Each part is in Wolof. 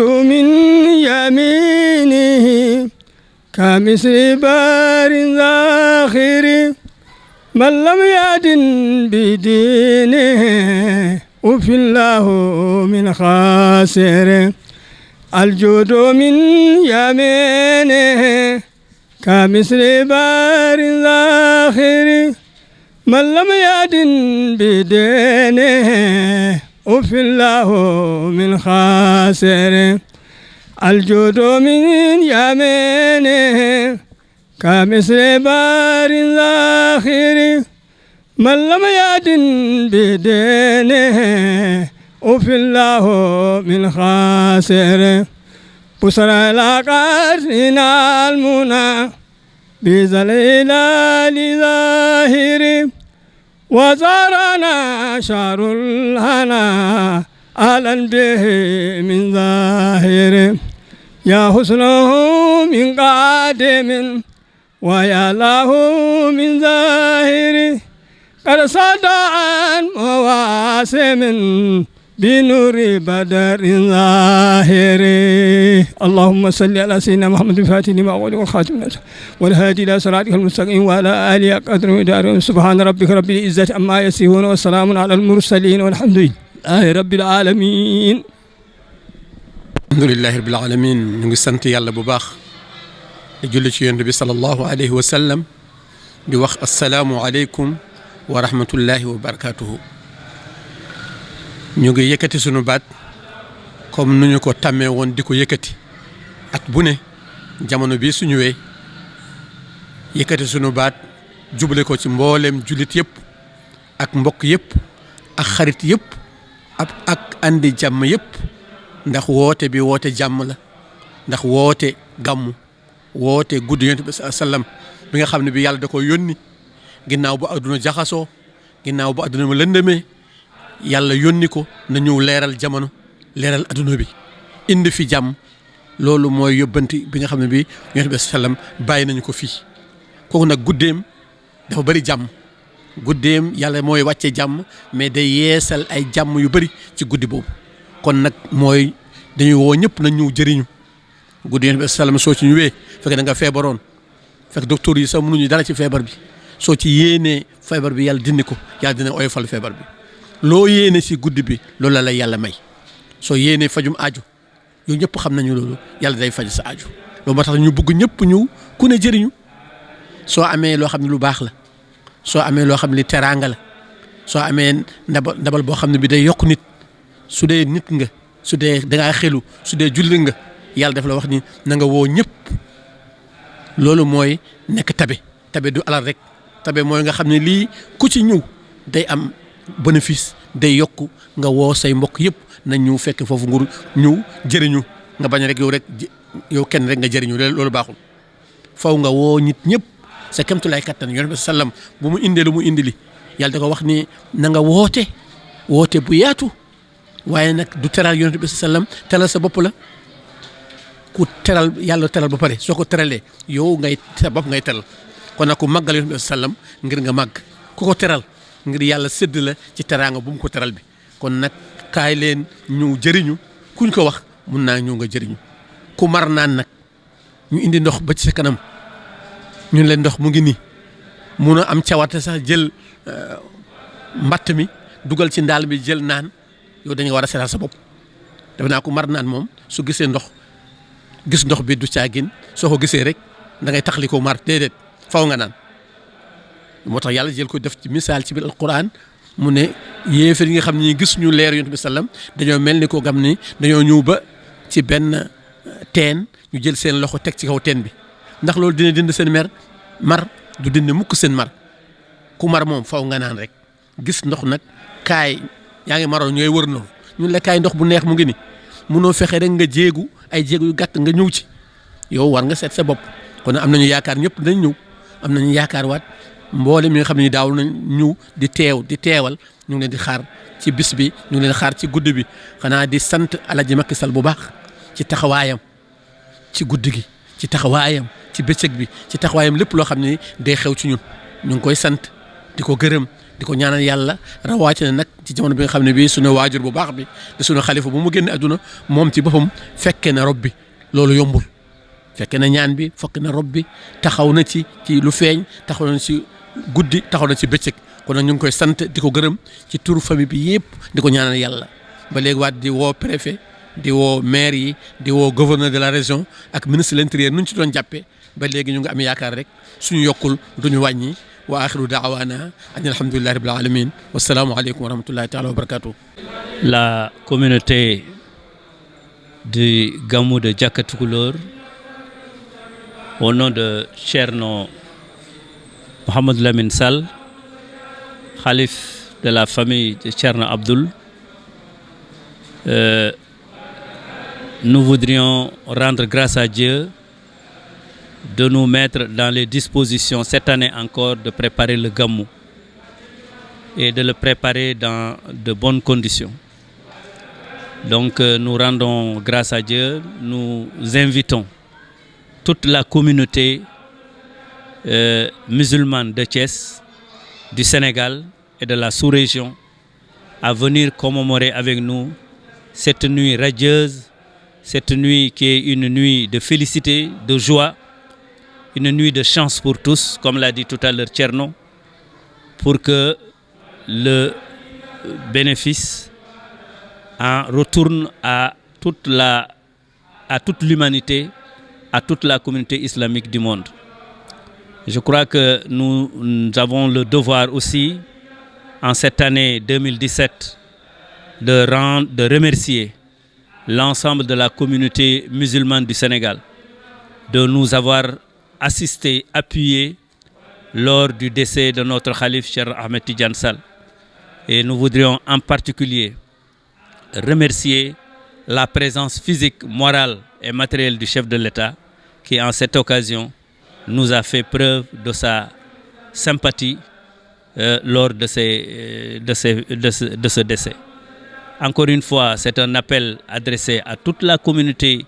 من يمينه كمثل بار ذاخر من لم يدن بدينه وفي الله من خاسر الجود من يمينه كمثل بار ذاخر من لم يدن بدينه وفي الله من خاسر الجود من يمينه كمثل بار ذاخر من لم يدن بدينه وفي الله من خاسر بصرى لقرنا المنى بذليل ظاهر وزارنا شعر الهنا أهلا به من ظاهر يا حسنه من قادم ويا له من ظاهر قد صدى عن مواسم بنور بدر ظاهر اللهم صل على سيدنا محمد الفاتح لما أغلق والخاتم والهادي إلى صراطك المستقيم وعلى آله قدر ودار سبحان ربك رب العزة عما يصفون والسلام على المرسلين والحمد لله رب العالمين. alhamdulillahi rabbil alamin ñu ngi sant yàlla bu baax di julli ci yonent bi sallallahu alayhi wa sallam di wax assalaamu aleykum wa rahmatullahi wa barakatuhu. ñu ngi yëkkati sunu baat comme nu ñu ko tàmmee woon di ko yëkkati at bu ne jamono bi su ñëwee yëkkati sunu baat jubale ko ci mbooleem jullit yëpp ak mbokk yëpp ak xarit yëpp ak andi jàmm yëpp ndax woote bi woote jàmm la ndax woote gàmmu woote guddi yonent bi sallam bi nga xam ne bi yàlla da ko yónni ginnaaw bu adduna jaxasoo ginnaaw bu adduna ma lëndëmee yàlla yónni ko na ñëw leeral jamono leeral adduna bi indi fi jàmm loolu mooy yóbbanti bi nga xam ne bi yonent bi sallam bàyyi nañu ko fii kooku nag guddeem dafa bëri jàmm guddeem yàlla mooy wàcce jàmm mais day yeesal ay jàmm yu bëri ci guddi boobu kon nag mooy dañuy woo ñëpp nañ ñu jëriñu guddi yonent bi sallam soo ci ñëwee fekk da nga feebaroon fekk docteur yi sax mënuñu dara ci feebar bi soo ci yéenee feebar bi yàlla dindi ko yàlla dina oyofal feebar bi loo yéene si guddi bi loolu la lay yàlla may soo yéenee fajum aajo yow ñëpp xam nañu loolu yàlla day faj sa aajo loolu moo tax ñu bëgg ñëpp ñu ku ne jëriñu soo amee loo xam ne lu baax la soo amee loo xam ne teraanga la soo amee ndabal boo xam ne bi day yokk nit su dee nit nga su dee dangaa xelu su dee julli nga yàlla daf la wax ni na nga woo ñëpp loolu mooy nekk tabe du alal rek tabe mooy nga xam ne lii ku ci ñëw day am bénéfice day yokk nga woo say mbokk yëpp nañ ñu fekk foofu ngur ñëw jëriñu nga bañ rek yow kenn rek nga jëriñu loolu baaxul faw nga woo nit ñëpp sa kemtulaay kattan yonent bi sallam bu mu indee lu mu indi li yàlla da ko wax ni na nga woote bu yaatu waaye nag du teral yonent bi sallam teral sa bopp la ku teral yàlla teral ba pare soo ko teralee yow ngay sa bopp ngay teral kon nag ku màggal yonent bi sallam ngir nga màgg ku ko teral ngir yàlla sédd la ci teraanga bu mu ko teral bi kon nag kaay leen ñu jëriñu kuñ ko wax mun naa ñëw nga jëriñu ku mar naan nag ñu indi ndox ba ci sa kanam ñun leen ndox mu ngi nii mun a am cawarte sax jël mbatt mi dugal ci ndaal bi jël naan yow dañu war a seetal sa bopp def naa ko mar naan moom su gisee gis ndox bi du caagin soo ko gisee rek da ngay taxli ko mar déedéet faw nga naan moo tax yàlla jël ko def ci misaal ci biir alquran mu ne yéefar yi nga xam ne gis ñu leer yonent bi sallam dañoo mel ni ko gam ni dañoo ñëw ba ci benn teen ñu jël seen loxo teg ci kaw teen bi ndax loolu dina dind seen mar du dind mukk seen mar ku mar moom faw nga naan rek gis ndox nag kaay yaa ngi maroon ñooy wër noonu ñun la kaay ndox bu neex mu ngi ni munoo fexe rek nga jéegu ay jéegu yu gàtt nga ñëw ci yow war nga seet sa bopp kon am nañu yaakaar ñëpp dañ ñëw am nañu yaakaar waat mboolem mi nga xam ne daaw nañ ñëw di teewal ñu ngi leen di xaar ci bis bi ñu ngi leen di xaar ci guddi bi xanaa di sant Alaaji Macky Sall bu baax ci taxawaayam ci guddi gi ci taxawaayam ci bëccëg bi ci taxawaayam lépp loo xam ne day xew ci ñun ñu ngi koy sant di ko gërëm di ko ñaanal yàlla rawatina nag ci jamono bi nga xam ne bii sunu waajur bu baax bi di sunu xalifa bu mu génne àdduna moom ci boppam fekke na rob bi loolu yombul fekke na ñaan bi fekk na rob bi taxaw na ci lu feeñ taxaw na ci guddi taxaw na ci bëccëg kon nag ñu ngi koy sant di ko gërëm ci turu famille bi yëpp di ko ñaanal yàlla ba léegi waat di woo préfet di woo maire yi di woo gouverneur de la région ak ministre de l'intérieur nu ñu ci doon jàppee ba léegi ñu ngi am yaakaar rek suñu yokkul duñu wàññi wa axiru daawaana an alhamdulillahi rabbil alamin wassalaamu aleykum wa rahmatullahi taala wa barakatuh. La communauté du Gamou de Diakatukulor, au nom de Thierno Mohamed Lamine Sall, Khalif de la famille de Thierno Abdoul, nous voudrions rendre grâce à Dieu de nous mettre dans les dispositions cette année encore de préparer le Gamou et de le préparer dans de bonnes conditions. Donc nous rendons grâce à Dieu, nous invitons toute la communauté musulmane de Thiès, du Sénégal et de la sous-région à venir commémorer avec nous cette nuit radieuse, cette nuit qui est une nuit de félicité, de joie, une nuit de chance pour tous, comme l'a dit tout à l'heure Thierno, pour que le bénéfice en retourne à toute l'humanité, à toute la communauté islamique du monde. Je crois que nous avons le devoir aussi, en cette année 2017, de remercier l'ensemble de la communauté musulmane du Sénégal, de nous avoir assisté, appuyé lors du décès de notre Khalif Cheikh Ahmed Tidiane Sall. Et nous voudrions en particulier remercier la présence physique, morale et matérielle du chef de l'État qui, en cette occasion, nous a fait preuve de sa sympathie lors de ce décès. Encore une fois, c'est un appel adressé à toute la communauté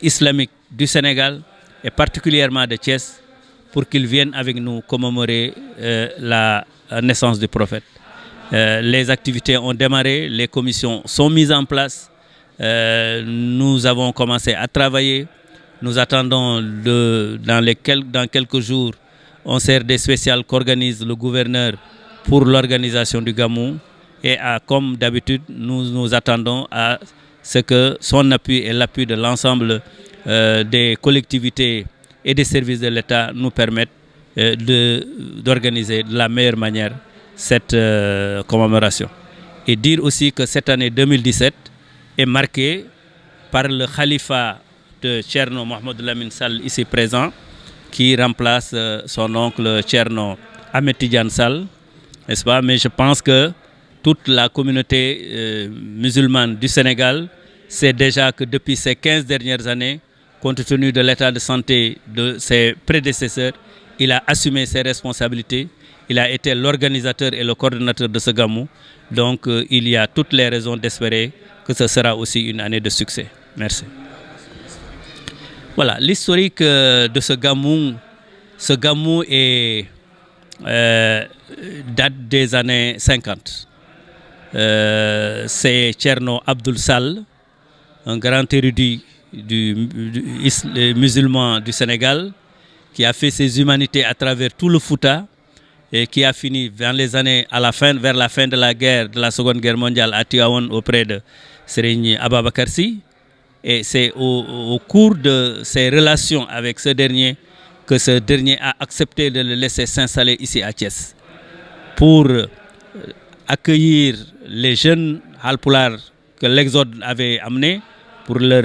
islamique du Sénégal et particulièrement de Thiès pour qu'ils viennent avec nous commémorer la naissance du prophète. Les activités ont démarré, les commissions sont mises en place, nous avons commencé à travailler, nous attendons dans quelques jours un CRD spécial qu'organise le gouverneur pour l'organisation du Gamou et comme d'habitude nous attendons à ce que son appui et l'appui de l'ensemble des collectivités et des services de l'État nous permettent d'organiser de la meilleure manière cette commémoration. Et dire aussi que cette année 2017 est marquée par le khalifa de Thierno Mohamed Lamine Sall ici présent, qui remplace son oncle Thierno Ahmed Tidiane Sall, n'est-ce pas? Mais je pense que toute la communauté musulmane du Sénégal sait déjà que depuis ces 15 dernières années, compte tenu de l'état de santé de ses prédécesseurs, il a assumé ses responsabilités. Il a été l'organisateur et le coordonnateur de ce Gamou. Donc, il y a toutes les raisons d'espérer que ce sera aussi une année de succès. Merci. Voilà, l'historique de ce Gamou date des années 50. C'est Thierno Abdoul Sall, un grand érudit musulman du Sénégal, qui a fait ses humanités à travers tout le Fouta et qui a fini vers la fin de la guerre, de la Seconde Guerre mondiale à Tivaouane auprès de Serigne Ababakar Sy. Et c'est au cours de ses relations avec ce dernier que ce dernier a accepté de le laisser s'installer ici à Thiès pour accueillir les jeunes Halpulaar que l'exode avait amenés, pour leur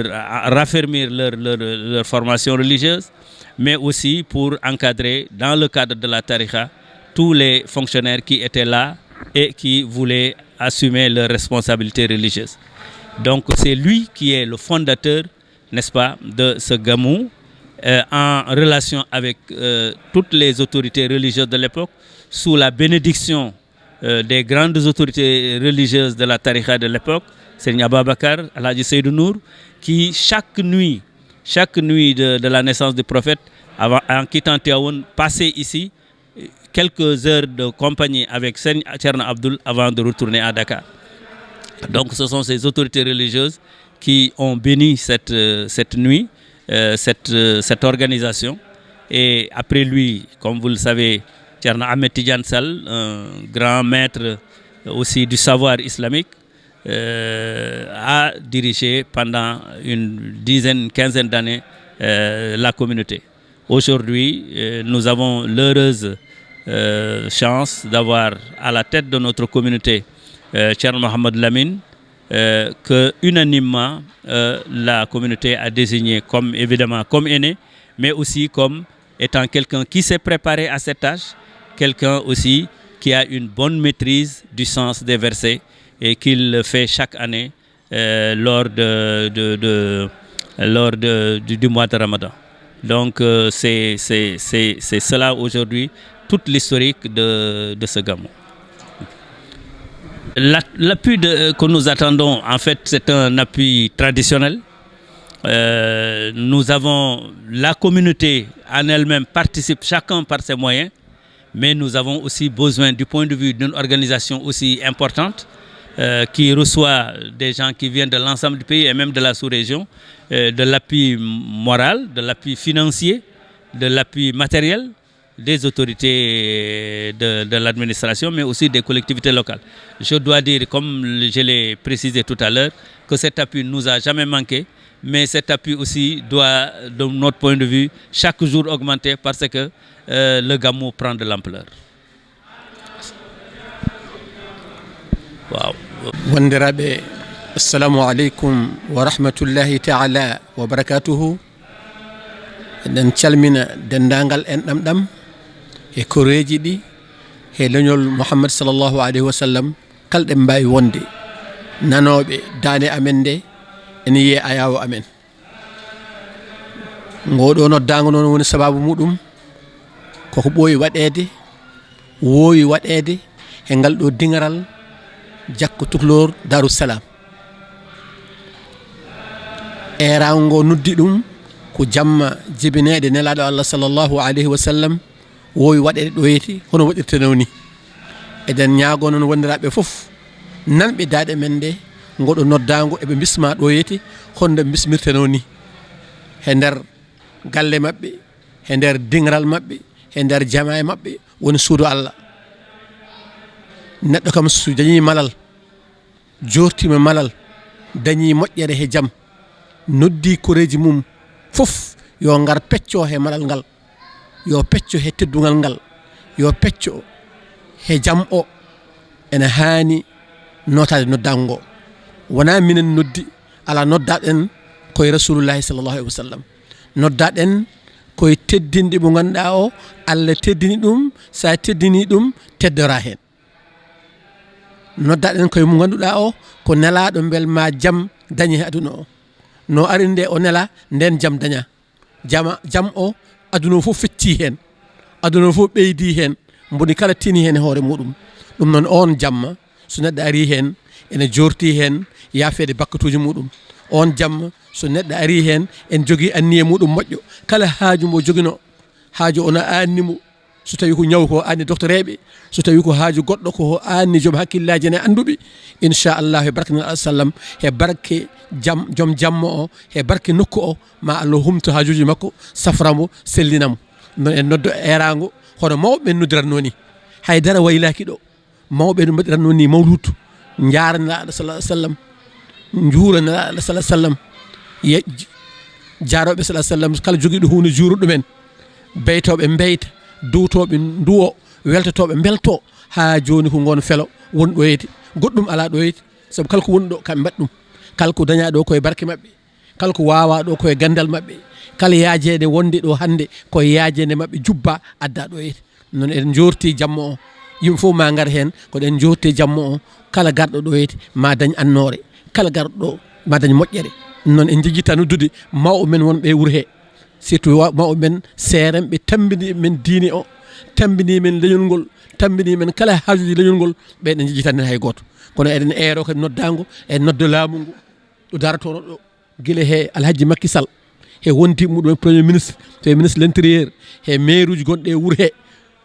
raffermir leur formation religieuse, mais aussi pour encadrer, dans le cadre de la tariqa, tous les fonctionnaires qui étaient là et qui voulaient assumer leurs responsabilités religieuses. Donc c'est lui qui est le fondateur, n'est-ce pas, de ce Gamou, en relation avec toutes les autorités religieuses de l'époque, sous la bénédiction des grandes autorités religieuses de la tariqa de l'époque, Serigne Ababakar, Alhaji Seydou Nour, qui chaque nuit de la naissance du prophète, en quittant Tivaouane, passait ici quelques heures de compagnie avec Seigne Thierno Abdoul avant de retourner à Dakar. Donc ce sont ces autorités religieuses qui ont béni cette nuit, cette organisation. Et après lui, comme vous le savez, Thierno Ahmed Tidiane Sall, un grand maître aussi du savoir islamique, a dirigé pendant une quinzaine d'années la communauté. Aujourd'hui, nous avons l'heureuse chance d'avoir à la tête de notre communauté Thierno Mohamed Lamine, que unanimement la communauté a désigné comme aîné, mais aussi comme étant quelqu'un qui s'est préparé à cette tâche, quelqu'un aussi qui a une bonne maîtrise du sens des versets et qu'il fait chaque année lors du mois de Ramadan. Donc c'est cela aujourd'hui, toute l'historique de ce gamou. L'appui que nous attendons, en fait, c'est un appui traditionnel. Nous avons la communauté en elle-même participe chacun par ses moyens, mais nous avons aussi besoin du point de vue d'une organisation aussi importante qui reçoit des gens qui viennent de l'ensemble du pays et même de la sous-région, de l'appui moral, de l'appui financier, de l'appui matériel des autorités de l'administration, mais aussi des collectivités locales. Je dois dire, comme je l'ai précisé tout à l'heure, que cet appui ne nous a jamais manqué, mais cet appui aussi doit, de notre point de vue, chaque jour augmenter parce que le gamou prend de l'ampleur. Wow. Wandiraɓe, assalamu aleykum wa rahmatullahi taala wa barakatuhu. Eɗen calmina dendagal en ɗamɗam e koreji ɗi e leñol Muhammad sallallahu alayhi wa sallam, kalɗe mbawi wonde nanoɓe dane amen nde ene yiye ayawo amen. Ngoɗo noddago noon woni sababu muɗum koko ɓooyi waɗede, woowi waɗede e ngal ɗo dingaral jakko tuklor Darussalam. Erago ngo noddi ɗum ko jamma jibinede nelaɗo Allah sallallahu alayhi wa sallam woowi waɗede ɗo yeti hono waɗirteno ni. Eɗen ñaago noon wondiraɓe fof nanɓe daaɗe men nde ngoɗo noddago eɓe bisma ɗo yeti honde bismirteno ni, e nder galle maɓɓe, e nder dingaral maɓɓe, e nder jama e maɓɓe woni suudu Allah. Neɗɗo kam so dañi malal, jortima malal, dañi moƴƴere he jaam, noddi koreji mum fof yo ngar pecco he malal ngal, yo pecco he teddugal ngal, yo pecco he jaam o, ene haani notade noddago ngo. Wona minen noddi, ala noddaɗen koye rasulullahi sallallahu alayhi wa sallam, noddaɗen koye teddinde mo ganduɗa o Allah teddini ɗum, sa teddini ɗum teddora hen. Noddaɗen koye mo ganduɗa o ko nelaɗo bel ma jaam dañi he aduna o, no ari nde o nela nden jaam daña, jaam o aduna o fof fecci hen, aduna o fof ɓeydi hen, mboni kala tini hen e hoore muɗum. Ɗum noon on jamma so neɗɗo ari hen ene jorti hen yaafede bakkatuji muɗum. On jamma so neɗɗo ari hen en jogui anniye muɗum moƴƴo, kala haaju mo joguino haaju ono annimo, so tawi ko ñaw ko anni doctoreɓe, so tawi ko haaju goɗɗo ko anni joom hakkillaji ne anduɓe, inchallah e barke nabi sallam, e barke joom jamma o, e barke nokku o, ma Allah humto haajuji makko, saframo, sellinamo. Non en noddo erago hono mawɓe men noddiratno ni, haydara waylaki ɗo, mawɓe no mbaɗiratno ni mawludu, jaara nelaɗo sallah sallam, juura nelaɗo sallah sallam, jaaroɓe sallah sallam, kala joguiɗo hunde juuruɗo men, beytoɓe beyta, duwtoɓe duwo, weltotoɓe belto, ha joni ko gon felo woni ɗo yeyde, goɗɗum ala ɗo yeyde, saabu kala ko woni ɗo kamɓe mbaɗi ɗum, kala ko daña ɗo koye barke mabɓe, kala ko wawa ɗo koye gandal mabɓe, kala yaajede wonde ɗo hande koye yaajede mabɓe jubba adda ɗo yeyde. Non en jorti jamma o, yimɓe fof ma gar hen koɗen jorti jamma o, kala garɗo ɗo yeyde ma dañ annore, kala garɗo ɗo ma dañ moƴƴere. Non en jejjita noddude mawɓe men wonɓe wuuro he, surtout mawɓe men seeren ɓe tambini men diine o, tambini men leñol ngol, tambini men kala haajuji leñol ngol, ɓen en jejjitanen hay goto. Kono eɗen eero kadi noddago e noddo laamu ngu ɗo daratono ɗo guila he Alhaji Macky Sall, he wonti muɗum premier ministre, te ministre l' intérieur, he maire uji gonɗe e wuuro he,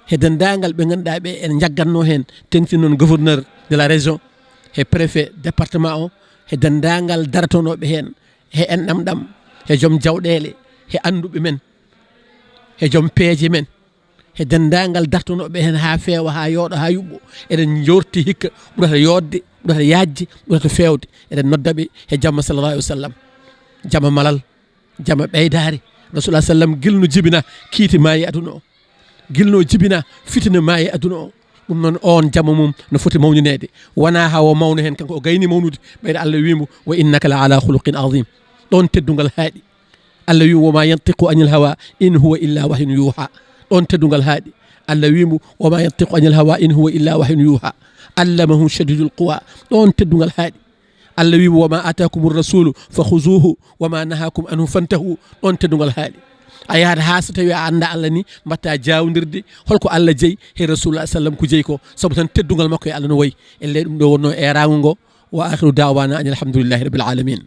he dendagal ɓe ganduɗa ɓe en jagganno hen tengti noon gouverneur de la région he préfet département o he dendagal daratonoɓe hen he enɗam ɗam he joom jawɗele he anduɓe men he joom peeje men he dendagal dartonoɓe hen ha feewa ha yooɗa ha yuɓɓo eɗen jorti hikka ɓurata yodde ɓurata yajde ɓurata fewde eɗen noddaɓe he jamma sallallah alih wa sallam jamma malal jamma ɓeydare rasulullah sallam gilno jibina kiiti maayi aduna o gilno jibina fitina maayi aduna o ɗum noon on jamma mum no foti mawninede wona hawo mawno hen kanko o gayni mawnude ɓeyɗa Allah wimo wa innaka la ala khuluqin azim ɗon teddugal haaɗi Allah wimo woma yantiqu anil hawa in huwa illa wahyun yuha ɗon teddugal haaɗi Allah wimo woma yantiqu anil hawa in huwa illa wahyun yuha allamahu shadidul quwa ɗon teddugal haaɗi Allah wimo wama atakum rasulu fa khuzuhu wama nahakum anhu fantahu ɗon teddugal haaɗi a yahat ha so tawi a anda Allah ni mbatta jawdirde holko Allah jeeyi he rasulullah sallam ko jeeyi ko saabu tan teddugal makko e Allah no wayi elle ɗum ɗo wonno erago ngo wa akhiru dawana an alhamdulillahi rabbil alamin